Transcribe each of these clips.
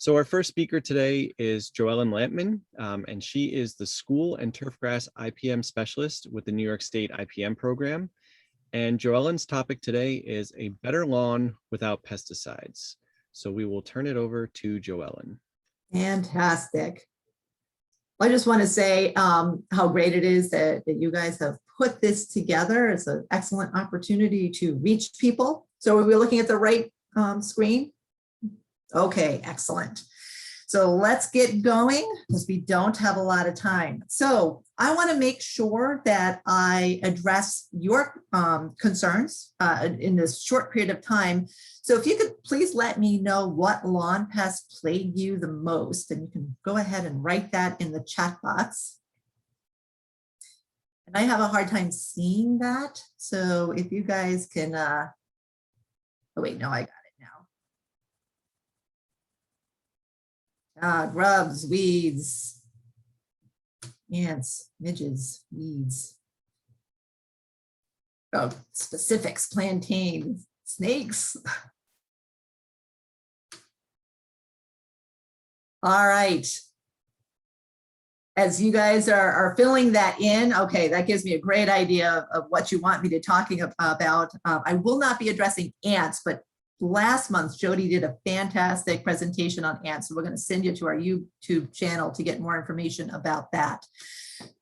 So our first speaker today is Joellen Lampman, and she is the School and Turfgrass IPM Specialist with the New York State IPM program. And Joellen's topic today is a better lawn without pesticides. So we will turn it over to Joellen. Fantastic. I just want to say how great it is that you guys have put this together. It's an excellent opportunity to reach people. So are we looking at the right screen? Okay, excellent. So let's get going because we don't have a lot of time. So I want to make sure that I address your concerns in this short period of time. So if you could please let me know what lawn pests plague you the most, and you can go ahead and write that in the chat box. And I have a hard time seeing that. So if you guys can, oh wait, no, I got it now. Grubs, weeds, ants, midges, weeds. Oh, specifics, plantains, snakes. All right. As you guys are filling that in, okay, that gives me a great idea of what you want me to talking about. I will not be addressing ants, but last month, Jody did a fantastic presentation on ants. So we're going to send you to our YouTube channel to get more information about that.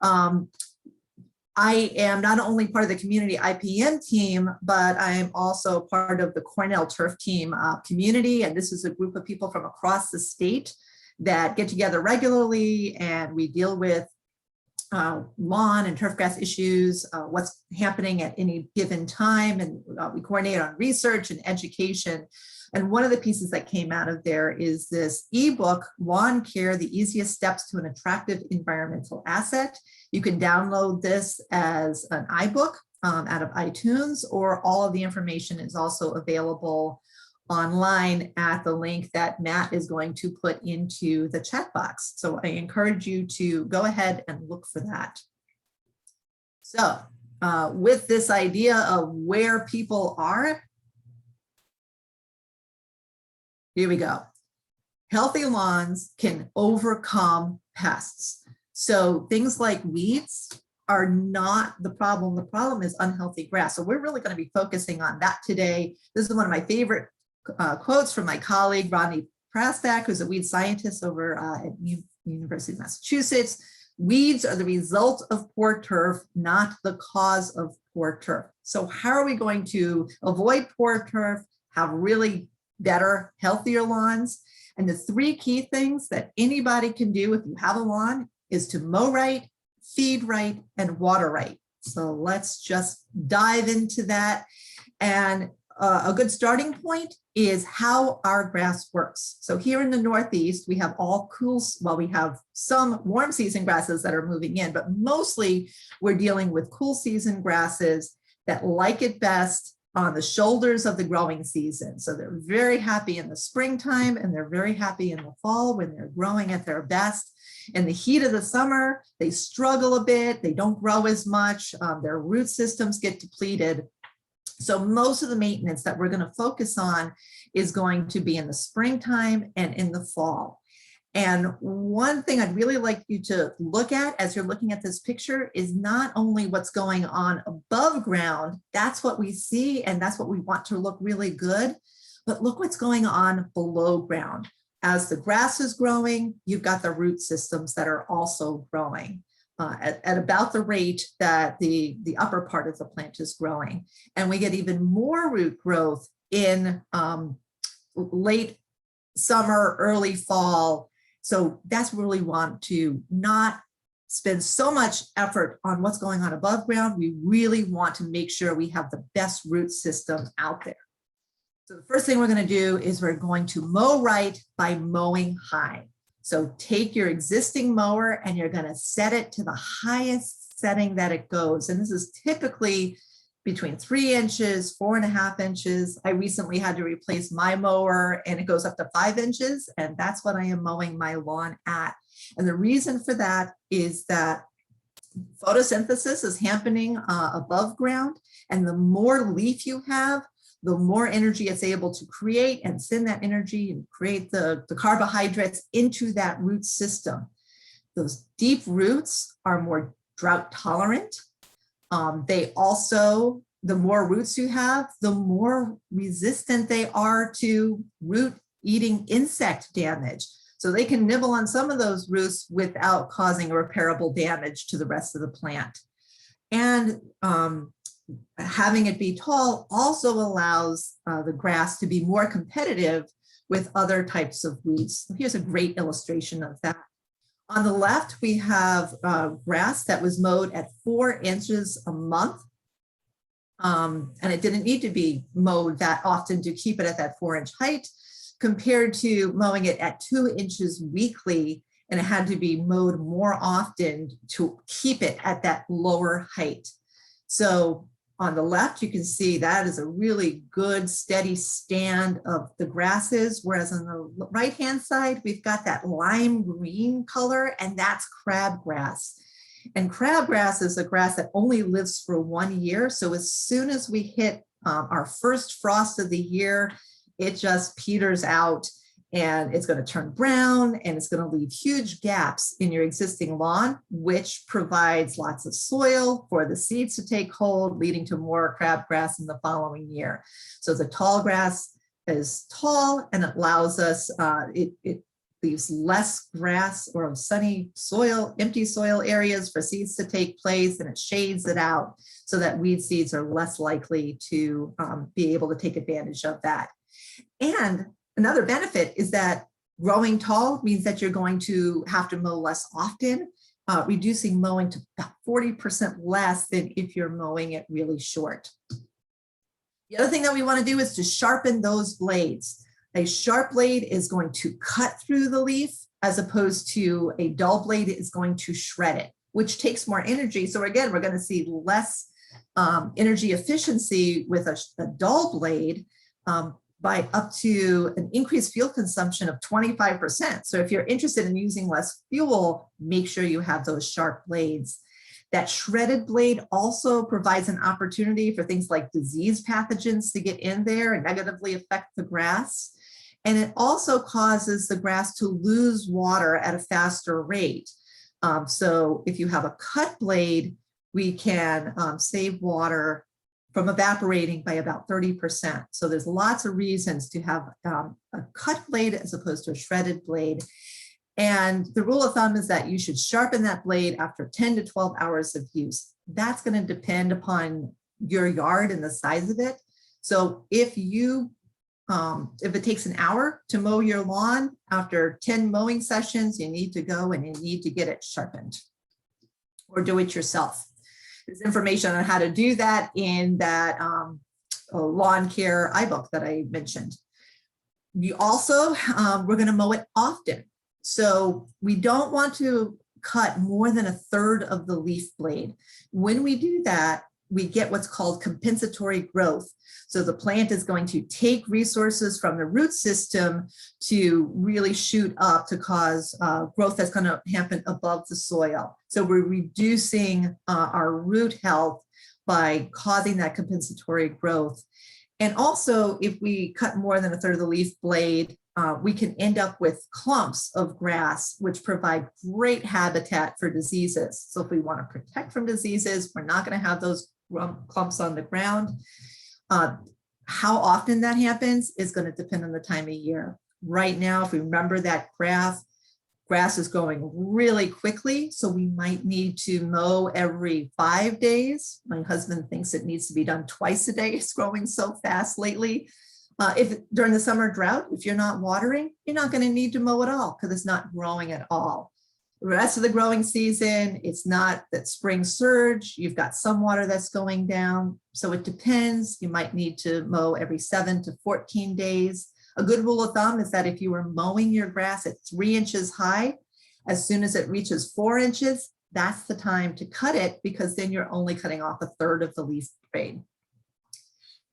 I am not only part of the community IPM team, but I am also part of the Cornell Turf Team community. And this is a group of people from across the state that get together regularly, and we deal with lawn and turfgrass issues, what's happening at any given time, and we coordinate on research and education. And one of the pieces that came out of there is this ebook, Lawn Care, the Easiest Steps to an Attractive Environmental Asset. You can download this as an iBook out of iTunes, or all of the information is also available online at the link that Matt is going to put into the chat box. So I encourage you to go ahead and look for that. So with this idea of where people are, here we go. Healthy lawns can overcome pests. So things like weeds are not the problem. The problem is unhealthy grass. So we're really going to be focusing on that today. This is one of my favorite quotes from my colleague, Rodney Prastak, who's a weed scientist over at University of Massachusetts. Weeds are the result of poor turf, not the cause of poor turf. So how are we going to avoid poor turf, have really better, healthier lawns? And the three key things that anybody can do if you have a lawn is to mow right, feed right, and water right. So let's just dive into that. And a good starting point is how our grass works. So here in the Northeast, we have all cool, well, we have some warm season grasses that are moving in, but mostly we're dealing with cool season grasses that like it best on the shoulders of the growing season. So they're very happy in the springtime, and they're very happy in the fall when they're growing at their best. In the heat of the summer, they struggle a bit, they don't grow as much, their root systems get depleted. So most of the maintenance that we're going to focus on is going to be in the springtime and in the fall. And one thing I'd really like you to look at as you're looking at this picture is not only what's going on above ground, that's what we see, and that's what we want to look really good, but look what's going on below ground. As the grass is growing, you've got the root systems that are also growing. At about the rate that the upper part of the plant is growing. And we get even more root growth in late summer, early fall. So that's where we want to not spend so much effort on what's going on above ground. We really want to make sure we have the best root system out there. So the first thing we're going to do is we're going to mow right by mowing high. So take your existing mower and you're going to set it to the highest setting that it goes. And this is typically between 3 inches, 4.5 inches. I recently had to replace my mower and it goes up to 5 inches. And that's what I am mowing my lawn at. And the reason for that is that photosynthesis is happening above ground. And the more leaf you have, the more energy it's able to create and send that energy and create the carbohydrates into that root system. Those deep roots are more drought tolerant. They also, the more roots you have, the more resistant they are to root eating insect damage. So they can nibble on some of those roots without causing irreparable damage to the rest of the plant. And having it be tall also allows the grass to be more competitive with other types of weeds. Here's a great illustration of that. On the left, we have grass that was mowed at 4 inches a month. And it didn't need to be mowed that often to keep it at that 4-inch height, compared to mowing it at 2 inches weekly, and it had to be mowed more often to keep it at that lower height. So on the left, you can see that is a really good steady stand of the grasses, whereas on the right-hand side, we've got that lime green color, and that's crabgrass. And crabgrass is a grass that only lives for 1 year. So as soon as we hit our first frost of the year, it just peters out and it's going to turn brown and it's going to leave huge gaps in your existing lawn, which provides lots of soil for the seeds to take hold, leading to more crabgrass in the following year. So the tall grass is tall and it allows us, it leaves less grass or sunny soil, empty soil areas for seeds to take place, and it shades it out so that weed seeds are less likely to be able to take advantage of that. And another benefit is that growing tall means that you're going to have to mow less often, reducing mowing to about 40% less than if you're mowing it really short. The other thing that we want to do is to sharpen those blades. A sharp blade is going to cut through the leaf, as opposed to a dull blade is going to shred it, which takes more energy. So again, we're going to see less energy efficiency with a dull blade, by up to an increased fuel consumption of 25%. So if you're interested in using less fuel, make sure you have those sharp blades. That shredded blade also provides an opportunity for things like disease pathogens to get in there and negatively affect the grass. And it also causes the grass to lose water at a faster rate. So if you have a cut blade, we can save water from evaporating by about 30%. So there's lots of reasons to have a cut blade as opposed to a shredded blade. And the rule of thumb is that you should sharpen that blade after 10 to 12 hours of use. That's going to depend upon your yard and the size of it. So if it takes an hour to mow your lawn, after 10 mowing sessions, you need to go and you need to get it sharpened or do it yourself. There's information on how to do that in that lawn care iBook that I mentioned. You also, we're going to mow it often. So we don't want to cut more than 1/3 of the leaf blade. When we do that, we get what's called compensatory growth. So the plant is going to take resources from the root system to really shoot up to cause growth that's going to happen above the soil. So we're reducing our root health by causing that compensatory growth. And also, if we cut more than 1/3 of the leaf blade, we can end up with clumps of grass, which provide great habitat for diseases. So if we want to protect from diseases, we're not going to have those clumps on the ground. How often that happens is going to depend on the time of year. Right now, if we remember that grass is growing really quickly, so we might need to mow every 5 days. My husband thinks it needs to be done twice a day. It's growing so fast lately. If during the summer drought, if you're not watering, you're not going to need to mow at all because it's not growing at all. The rest of the growing season, it's not that spring surge. You've got some water that's going down. So it depends. You might need to mow every 7 to 14 days. A good rule of thumb is that if you were mowing your grass at 3 inches high, as soon as it reaches 4 inches, that's the time to cut it, because then you're only cutting off 1/3 of the leaf blade.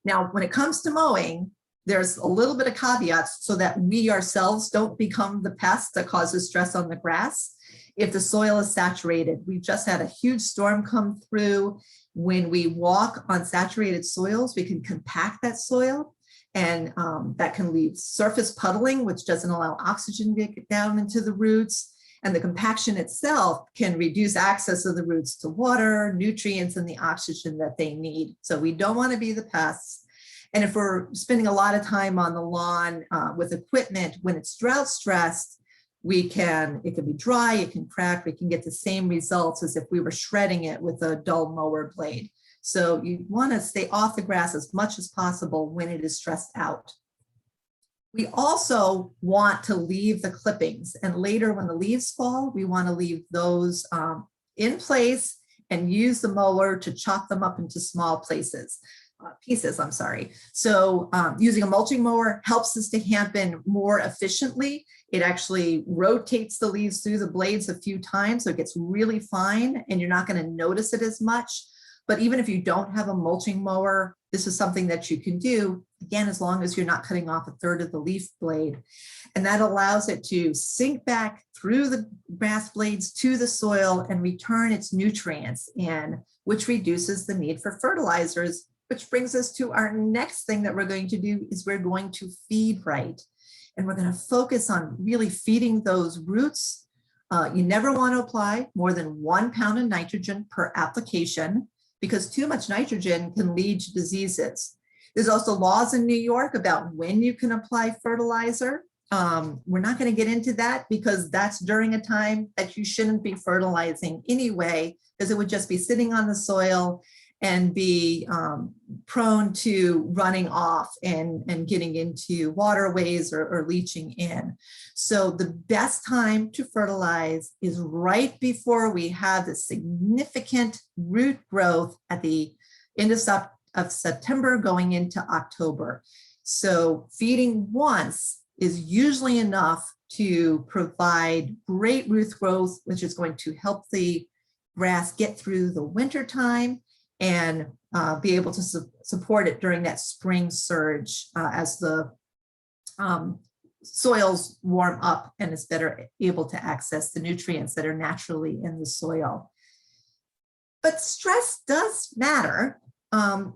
Now, when it comes to mowing, there's a little bit of caveats so that we ourselves don't become the pest that causes stress on the grass. if the soil is saturated. We just had a huge storm come through. When we walk on saturated soils, we can compact that soil, and that can leave surface puddling, which doesn't allow oxygen to get down into the roots. And the compaction itself can reduce access of the roots to water, nutrients, and the oxygen that they need. So we don't want to be the pests. And if we're spending a lot of time on the lawn with equipment, when it's drought stressed, it can be dry, it can crack, we can get the same results as if we were shredding it with a dull mower blade. So you want to stay off the grass as much as possible when it is stressed out. We also want to leave the clippings, and later when the leaves fall, we want to leave those in place and use the mower to chop them up into small pieces. So using a mulching mower helps us to hampen more efficiently. It actually rotates the leaves through the blades a few times, so it gets really fine and you're not going to notice it as much. But even if you don't have a mulching mower, this is something that you can do, again, as long as you're not cutting off a third of the leaf blade. And that allows it to sink back through the grass blades to the soil and return its nutrients in, which reduces the need for fertilizers, which brings us to our next thing that we're going to do is we're going to feed right. And we're going to focus on really feeding those roots. You never want to apply more than 1 pound of nitrogen per application, because too much nitrogen can lead to diseases. There's also laws in New York about when you can apply fertilizer. We're not going to get into that because that's during a time that you shouldn't be fertilizing anyway, because it would just be sitting on the soil and be prone to running off and getting into waterways or leaching in. So the best time to fertilize is right before we have the significant root growth at the end of September going into October. So feeding once is usually enough to provide great root growth, which is going to help the grass get through the winter time and be able to support it during that spring surge as the soils warm up and is better able to access the nutrients that are naturally in the soil. But stress does matter.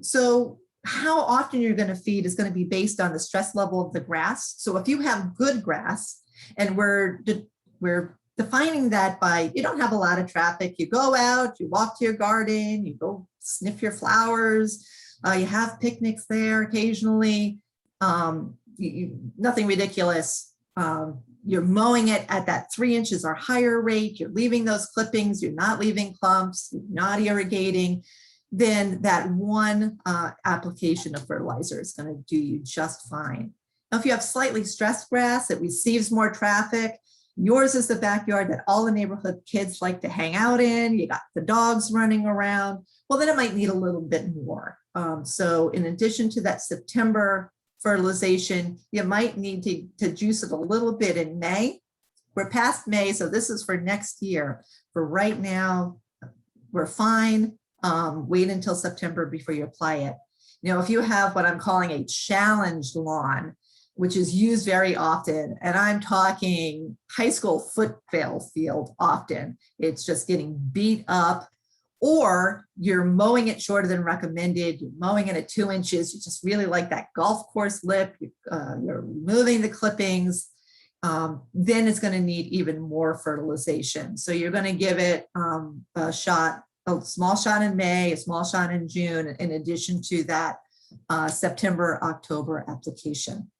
So how often you're going to feed is going to be based on the stress level of the grass. So if you have good grass, and we're defining that by, you don't have a lot of traffic, you go out, you walk to your garden, you go sniff your flowers, you have picnics there occasionally, nothing ridiculous. You're mowing it at that 3 inches or higher rate, you're leaving those clippings, you're not leaving clumps, you're not irrigating, then that one application of fertilizer is going to do you just fine. Now, if you have slightly stressed grass that receives more traffic, yours is the backyard that all the neighborhood kids like to hang out in, you got the dogs running around, well, then it might need a little bit more. So in addition to that September fertilization, you might need to juice it a little bit in May. We're past May, so this is for next year. For right now, we're fine. Wait until September before you apply it. You know, if you have what I'm calling a challenged lawn, which is used very often, and I'm talking high school football field often, it's just getting beat up, or you're mowing it shorter than recommended, you're mowing it at 2 inches, you just really like that golf course lip, you're removing the clippings, then it's going to need even more fertilization. So you're going to give it a small shot in May, a small shot in June, in addition to that September, October application.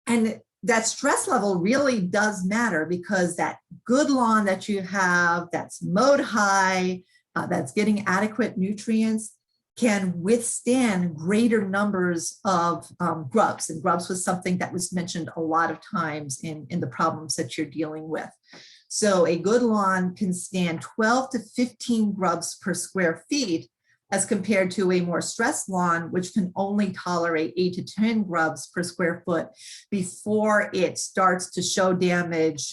And that stress level really does matter, because that good lawn that you have that's mowed high, that's getting adequate nutrients, can withstand greater numbers of grubs. And grubs was something that was mentioned a lot of times in the problems that you're dealing with. So a good lawn can stand 12 to 15 grubs per square feet, as compared to a more stressed lawn, which can only tolerate 8 to 10 grubs per square foot before it starts to show damage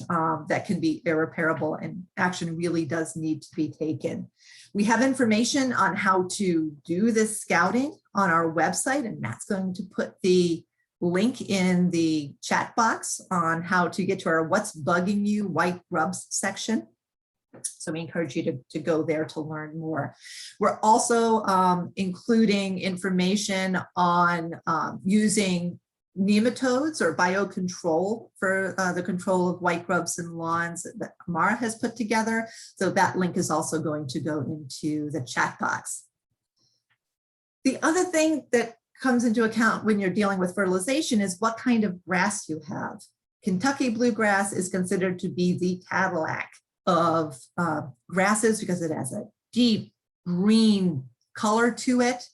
that can be irreparable, and action really does need to be taken. We have information on how to do this scouting on our website, and Matt's going to put the link in the chat box on how to get to our What's Bugging You White Grubs section. So we encourage you to go there to learn more. We're also including information on using nematodes or biocontrol for the control of white grubs in lawns that Mara has put together. So that link is also going to go into the chat box. The other thing that comes into account when you're dealing with fertilization is what kind of grass you have. Kentucky bluegrass is considered to be the Cadillac of grasses because it has a deep green color to it.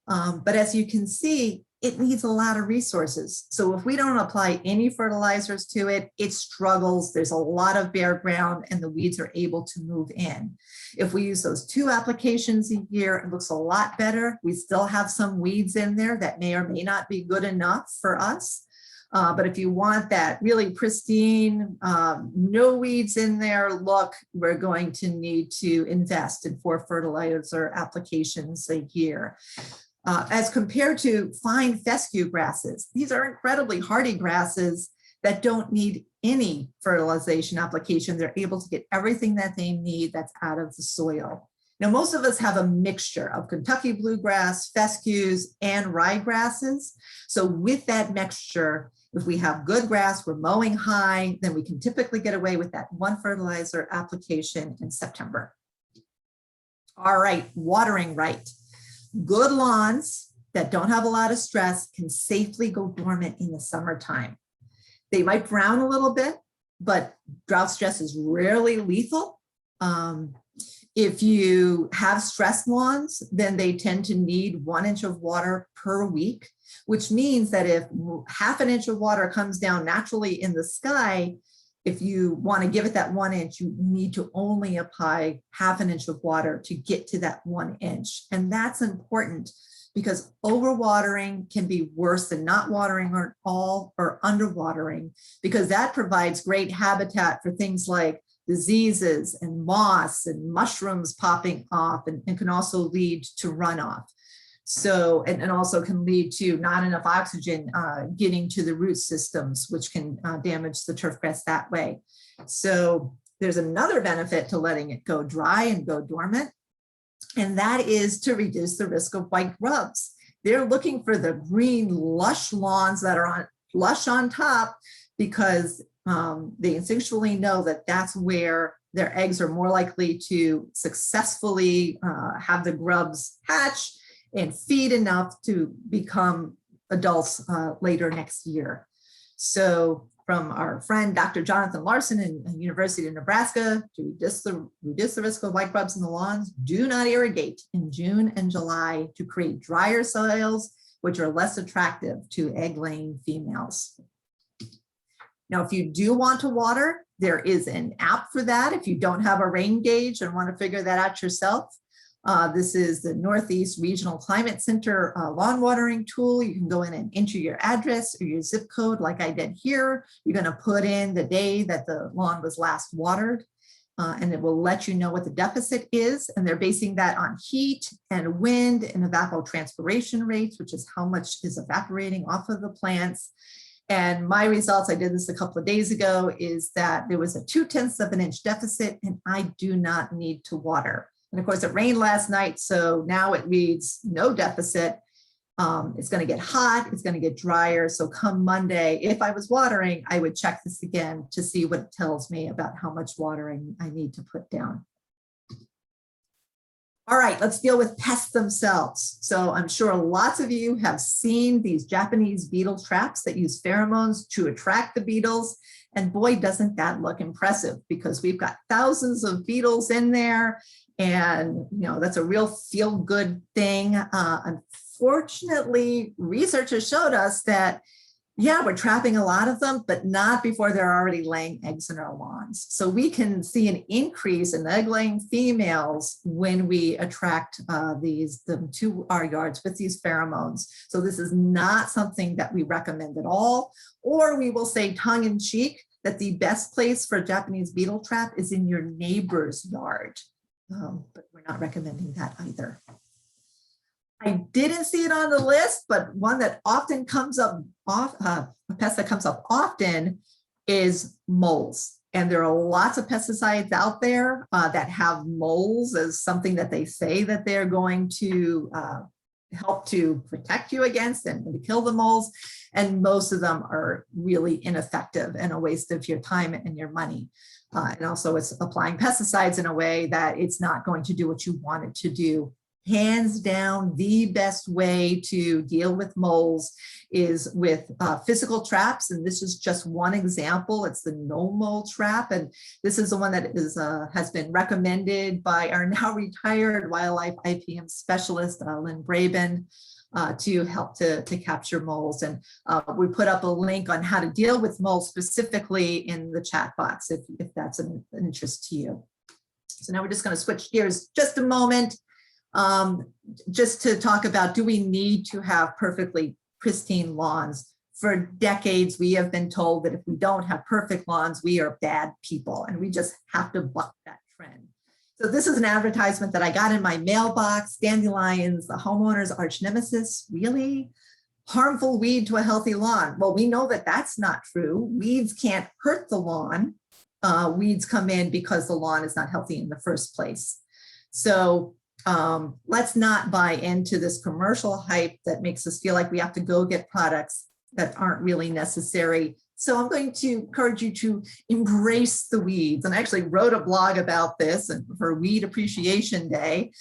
But as you can see, it needs a lot of resources. So if we don't apply any fertilizers to it, it struggles. There's a lot of bare ground and the weeds are able to move in. If we use those 2 applications a year, it looks a lot better. We still have some weeds in there that may or may not be good enough for us. But if you want that really pristine, no weeds in there look, we're going to need to invest in 4 fertilizer applications a year. As compared to fine fescue grasses, these are incredibly hardy grasses that don't need any fertilization application. They're able to get everything that they need that's out of the soil. Now, most of us have a mixture of Kentucky bluegrass, fescues, and ryegrasses. So with that mixture, if we have good grass, we're mowing high, then we can typically get away with that 1 fertilizer application in September. All right, watering right. Good lawns that don't have a lot of stress can safely go dormant in the summertime. They might brown a little bit, but drought stress is rarely lethal. If you have stress lawns, then they tend to need 1 inch of water per week, which means that if ½ an inch of water comes down naturally in the sky, if you want to give it that 1 inch, you need to only apply ½ an inch of water to get to that 1 inch. And that's important because overwatering can be worse than not watering at all or underwatering, because that provides great habitat for things like diseases and moss and mushrooms popping off, and can also lead to runoff. So, and also can lead to not enough oxygen getting to the root systems, which can damage the turfgrass that way. So there's another benefit to letting it go dry and go dormant, and that is to reduce the risk of white grubs. They're looking for the green, lush lawns that are lush on top because they instinctually know that that's where their eggs are more likely to successfully have the grubs hatch and feed enough to become adults later next year. So from our friend, Dr. Jonathan Larson in the University of Nebraska, to reduce the risk of white grubs in the lawns, do not irrigate in June and July to create drier soils, which are less attractive to egg-laying females. Now, if you do want to water, there is an app for that. If you don't have a rain gauge and want to figure that out yourself, this is the Northeast Regional Climate Center lawn watering tool. You can go in and enter your address or your zip code like I did here. You're going to put in the day that the lawn was last watered, and it will let you know what the deficit is. And they're basing that on heat and wind and evapotranspiration rates, which is how much is evaporating off of the plants. And my results, I did this a couple of days ago, is that there was a 0.2 of an inch deficit, and I do not need to water. And of course, it rained last night, so now it reads no deficit. It's going to get hot, it's going to get drier. So come Monday, if I was watering, I would check this again to see what it tells me about how much watering I need to put down. All right, let's deal with pests themselves. So I'm sure lots of you have seen these Japanese beetle traps that use pheromones to attract the beetles. And boy, doesn't that look impressive, because we've got thousands of beetles in there. And, you know, that's a real feel-good thing. Unfortunately, researchers showed us that, yeah, we're trapping a lot of them, but not before they're already laying eggs in our lawns. So we can see an increase in egg-laying females when we attract them to our yards with these pheromones. So this is not something that we recommend at all, or we will say tongue-in-cheek that the best place for a Japanese beetle trap is in your neighbor's yard. But we're not recommending that either. I didn't see it on the list, but one that often comes up, a pest that comes up often is moles. And there are lots of pesticides out there that have moles as something that they say that they're going to help to protect you against and to kill the moles. And most of them are really ineffective and a waste of your time and your money. And also it's applying pesticides in a way that it's not going to do what you want it to do. Hands down, the best way to deal with moles is with physical traps. And this is just one example. It's the no mole trap. And this is the one that has been recommended by our now retired wildlife IPM specialist, Lynn Braben, to help to capture moles. And we put up a link on how to deal with moles specifically in the chat box, if that's an interest to you. So now we're just going to switch gears just a moment. Just to talk about, do we need to have perfectly pristine lawns? For decades, we have been told that if we don't have perfect lawns, we are bad people, and we just have to buck that trend. So this is an advertisement that I got in my mailbox. Dandelions, the homeowner's arch nemesis, really harmful weed to a healthy lawn. Well, we know that that's not true. Weeds can't hurt the lawn. Weeds come in because the lawn is not healthy in the first place. So let's not buy into this commercial hype that makes us feel like we have to go get products that aren't really necessary. So I'm going to encourage you to embrace the weeds. And I actually wrote a blog about this and for Weed Appreciation Day.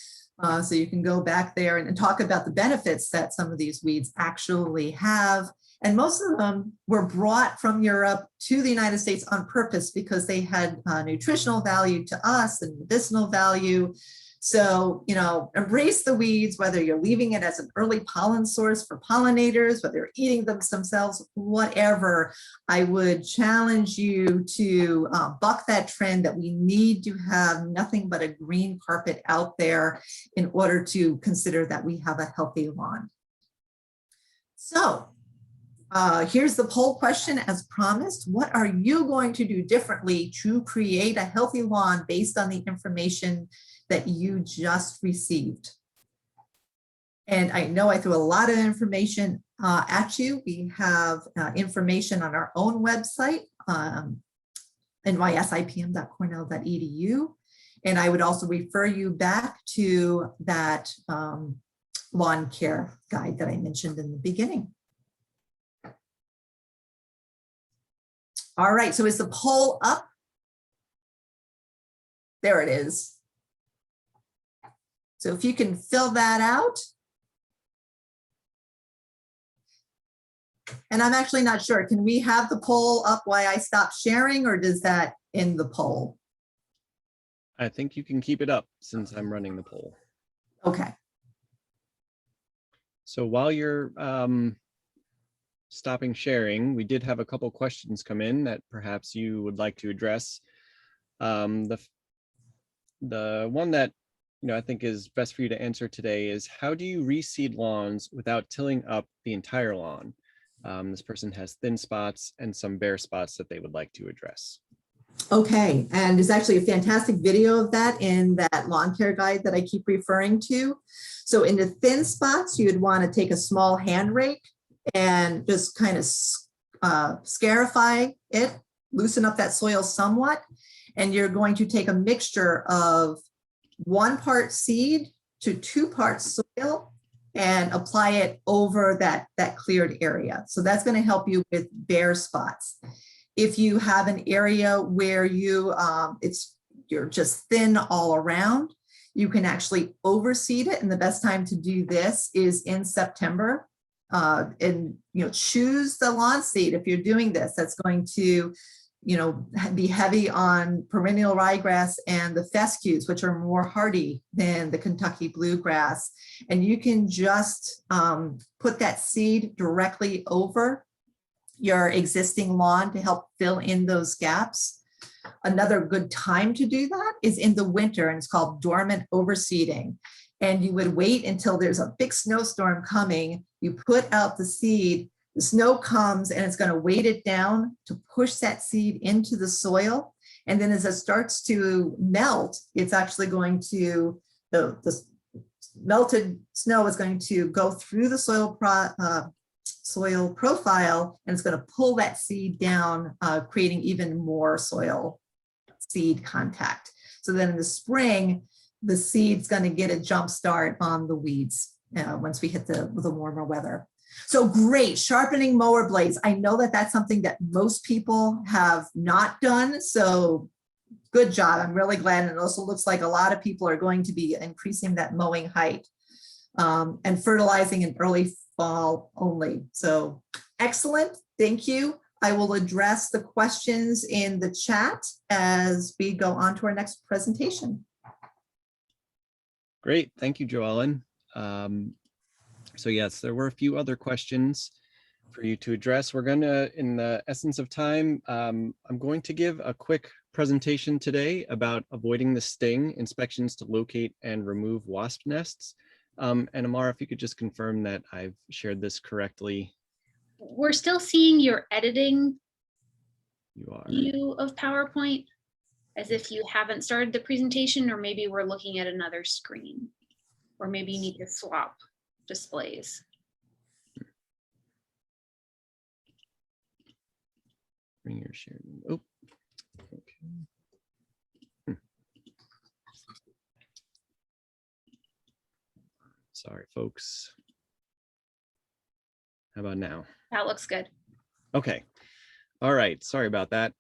So you can go back there and talk about the benefits that some of these weeds actually have. And most of them were brought from Europe to the United States on purpose because they had nutritional value to us and medicinal value. So, embrace the weeds, whether you're leaving it as an early pollen source for pollinators, whether you're eating them themselves, whatever. I would challenge you to buck that trend that we need to have nothing but a green carpet out there in order to consider that we have a healthy lawn. So here's the poll question as promised. What are you going to do differently to create a healthy lawn based on the information that you just received? And I know I threw a lot of information at you. We have information on our own website, nysipm.cornell.edu. And I would also refer you back to that lawn care guide that I mentioned in the beginning. All right, so is the poll up? There it is. So if you can fill that out. And I'm actually not sure, can we have the poll up while I stop sharing, or does that end the poll? I think you can keep it up since I'm running the poll. Okay. So while you're stopping sharing, we did have a couple questions come in that perhaps you would like to address. The one that I think is best for you to answer today is, how do you reseed lawns without tilling up the entire lawn? This person has thin spots and some bare spots that they would like to address. Okay, and there's actually a fantastic video of that in that lawn care guide that I keep referring to. So in the thin spots, you'd want to take a small hand rake and just kind of scarify it, loosen up that soil somewhat. And you're going to take a mixture of 1 part seed to 2 parts soil and apply it over that cleared area. So that's going to help you with bare spots. If you have an area where you're just thin all around, you can actually overseed it. And the best time to do this is in September. And choose the lawn seed if you're doing this. That's going to be heavy on perennial ryegrass and the fescues, which are more hardy than the Kentucky bluegrass. And you can just put that seed directly over your existing lawn to help fill in those gaps. Another good time to do that is in the winter, and it's called dormant overseeding. And you would wait until there's a big snowstorm coming. You put out the seed, the snow comes and it's going to weight it down to push that seed into the soil. And then as it starts to melt, it's actually going to, the melted snow is going to go through the soil profile, and it's going to pull that seed down, creating even more soil seed contact. So then in the spring, the seed's going to get a jump start on the weeds once we hit the warmer weather. So great, sharpening mower blades. I know that that's something that most people have not done. So good job. I'm really glad. And it also looks like a lot of people are going to be increasing that mowing height and fertilizing in early fall only. So excellent. Thank you. I will address the questions in the chat as we go on to our next presentation. Great. Thank you, Joellen. So yes, there were a few other questions for you to address. We're going to, in the essence of time, I'm going to give a quick presentation today about avoiding the sting, inspections to locate and remove wasp nests. And Amara, if you could just confirm that I've shared this correctly. We're still seeing your editing view of PowerPoint as if you haven't started the presentation, or maybe we're looking at another screen, or maybe you need to swap displays. Bring your shared. Oh, okay. Sorry, folks. How about now? That looks good. Okay. All right. Sorry about that.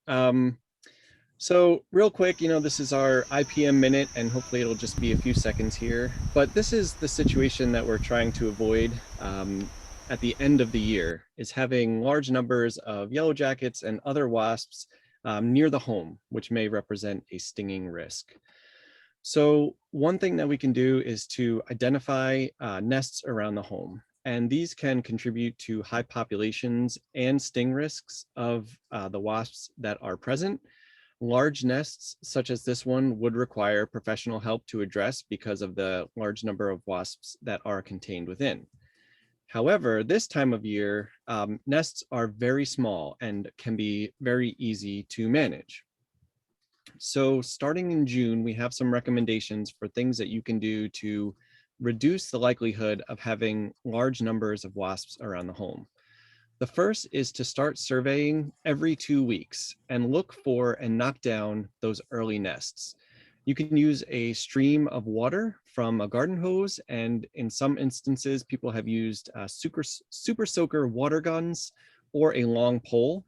So real quick, this is our IPM minute, and hopefully it'll just be a few seconds here. But this is the situation that we're trying to avoid at the end of the year, is having large numbers of yellow jackets and other wasps near the home, which may represent a stinging risk. So one thing that we can do is to identify nests around the home. And these can contribute to high populations and sting risks of the wasps that are present. Large nests, such as this one, would require professional help to address because of the large number of wasps that are contained within. However, this time of year, nests are very small and can be very easy to manage. So starting in June, we have some recommendations for things that you can do to reduce the likelihood of having large numbers of wasps around the home. The first is to start surveying every 2 weeks and look for and knock down those early nests. You can use a stream of water from a garden hose, and in some instances, people have used super soaker water guns or a long pole.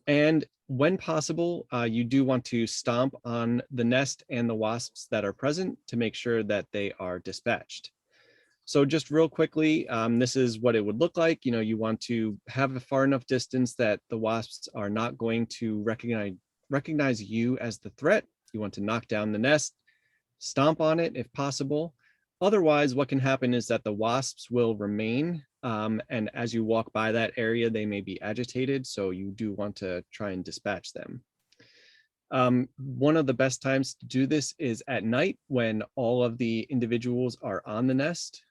And when possible, you do want to stomp on the nest and the wasps that are present to make sure that they are dispatched. So just real quickly, this is what it would look like. You want to have a far enough distance that the wasps are not going to recognize you as the threat. You want to knock down the nest, stomp on it if possible. Otherwise, what can happen is that the wasps will remain, and as you walk by that area, they may be agitated. So you do want to try and dispatch them. One of the best times to do this is at night when all of the individuals are on the nest.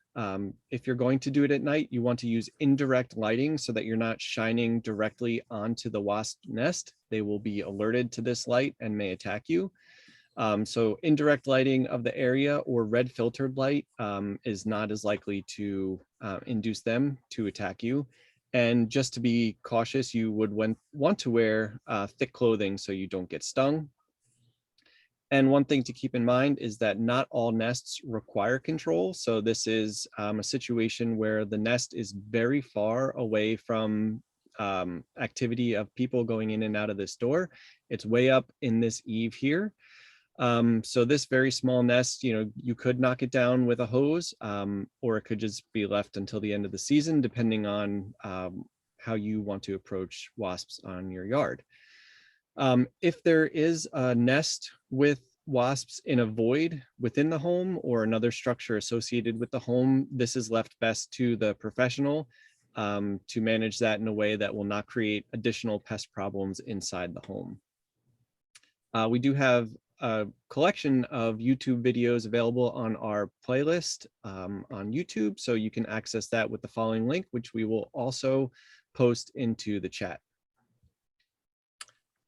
If you're going to do it at night, you want to use indirect lighting so that you're not shining directly onto the wasp nest. They will be alerted to this light and may attack you. So indirect lighting of the area or red filtered light is not as likely to induce them to attack you. And just to be cautious, you would want to wear thick clothing so you don't get stung. And one thing to keep in mind is that not all nests require control. So this is a situation where the nest is very far away from activity of people going in and out of this door. It's way up in this eave here. So this very small nest, you could knock it down with a hose, or it could just be left until the end of the season, depending on how you want to approach wasps on your yard. If there is a nest with wasps in a void within the home or another structure associated with the home, this is left best to the professional to manage that in a way that will not create additional pest problems inside the home. We do have a collection of YouTube videos available on our playlist on YouTube, so you can access that with the following link, which we will also post into the chat.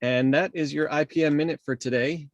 And that is your IPM minute for today.